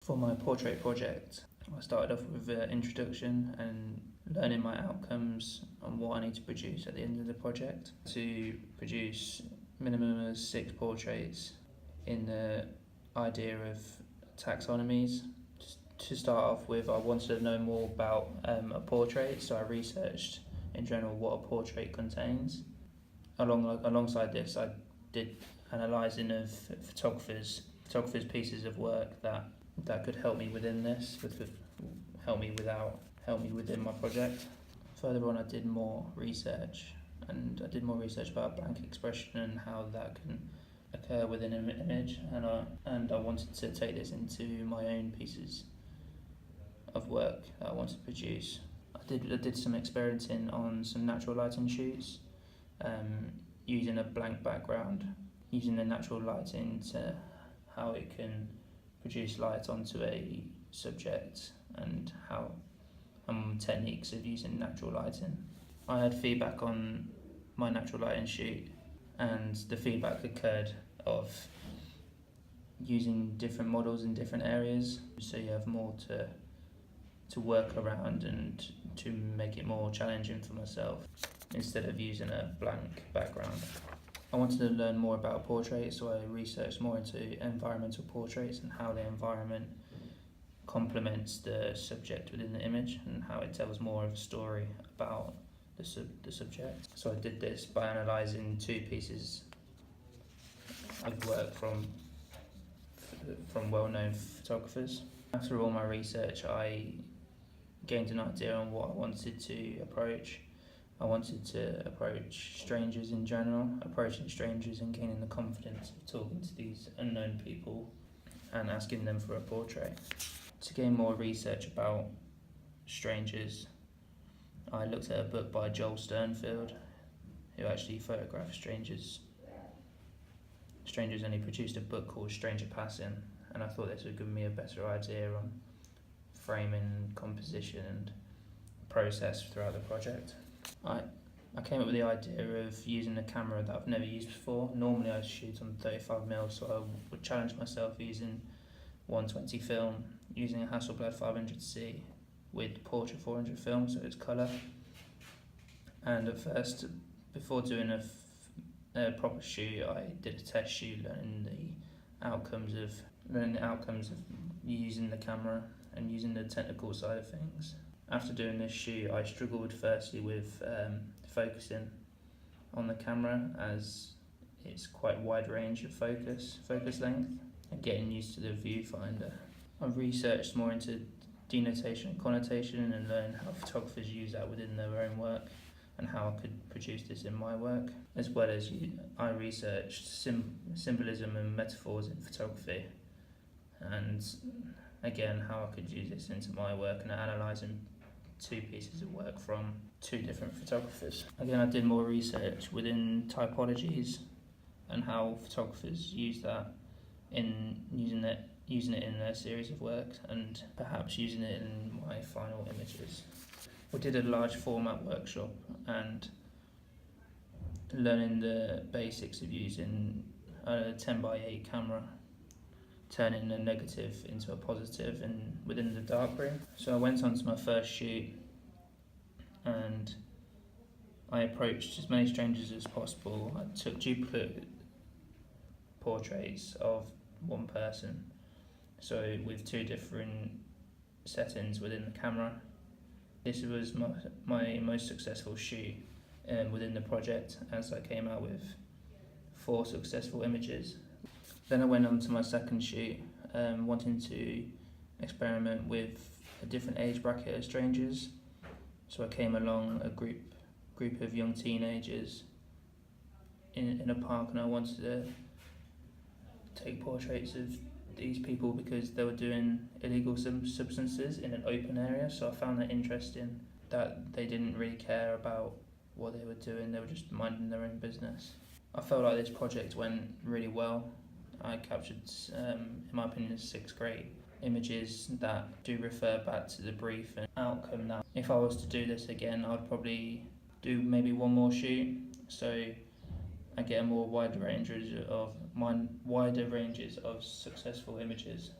For my portrait project, I started off with an introduction and learning my outcomes and what I need to produce at the end of the project. To produce minimum of 6 portraits in the idea of taxonomies. To start off with, I wanted to know more about a portrait, so I researched in general what a portrait contains. Alongside this, I did analysing of photographers' pieces of work that could help me within this, could help me within my project. Further on, I did more research about blank expression and how that can occur within an image, and I wanted to take this into my own pieces of work that I wanted to produce. I did some experimenting on some natural lighting shoots, using a blank background, using the natural lighting to how it can produce light onto a subject, and how techniques of using natural lighting. I had feedback on my natural lighting shoot, and the feedback occurred of using different models in different areas, so you have more to work around and to make it more challenging for myself instead of using a blank background. I wanted to learn more about portraits, so I researched more into environmental portraits and how the environment complements the subject within the image and how it tells more of a story about the subject. So I did this by analysing 2 pieces of work from well-known photographers. After all my research, I gained an idea on what I wanted to approach. I wanted to approach strangers in general, approaching strangers and gaining the confidence of talking to these unknown people and asking them for a portrait. To gain more research about strangers, I looked at a book by Joel Sternfield, who actually photographed strangers, and he produced a book called Stranger Passing, and I thought this would give me a better idea on framing, composition and process throughout the project. I came up with the idea of using a camera that I've never used before. Normally I shoot on 35mm, so I would challenge myself using 120 film, using a Hasselblad 500C with Portra 400 film, so it's colour. And at first, before doing a proper shoot, I did a test shoot, learning the outcomes of using the camera and using the technical side of things. After doing this shoot, I struggled firstly with focusing on the camera, as it's quite wide range of focus length, and getting used to the viewfinder. I've researched more into denotation and connotation and learned how photographers use that within their own work and how I could produce this in my work, as well as I researched symbolism and metaphors in photography, and again how I could use this into my work and analysing 2 pieces of work from 2 different photographers. Again, I did more research within typologies and how photographers use that in using it in their series of work, and perhaps using it in my final images. We did a large format workshop and learning the basics of using a 10x8 camera, turning a negative into a positive and within the darkroom. So I went on to my first shoot and I approached as many strangers as possible. I took duplicate portraits of one person, so with 2 different settings within the camera. This was my most successful shoot within the project, as I came out with 4 successful images. Then I went on to my second shoot, wanting to experiment with a different age bracket of strangers. So I came along a group of young teenagers in a park, and I wanted to take portraits of these people because they were doing illegal substances in an open area. So I found that interesting, that they didn't really care about what they were doing, they were just minding their own business. I felt like this project went really well. I captured, in my opinion, 6 great images that do refer back to the brief and outcome. Now, if I was to do this again, I'd probably do maybe 1 more shoot, so I get a more wider ranges of successful images.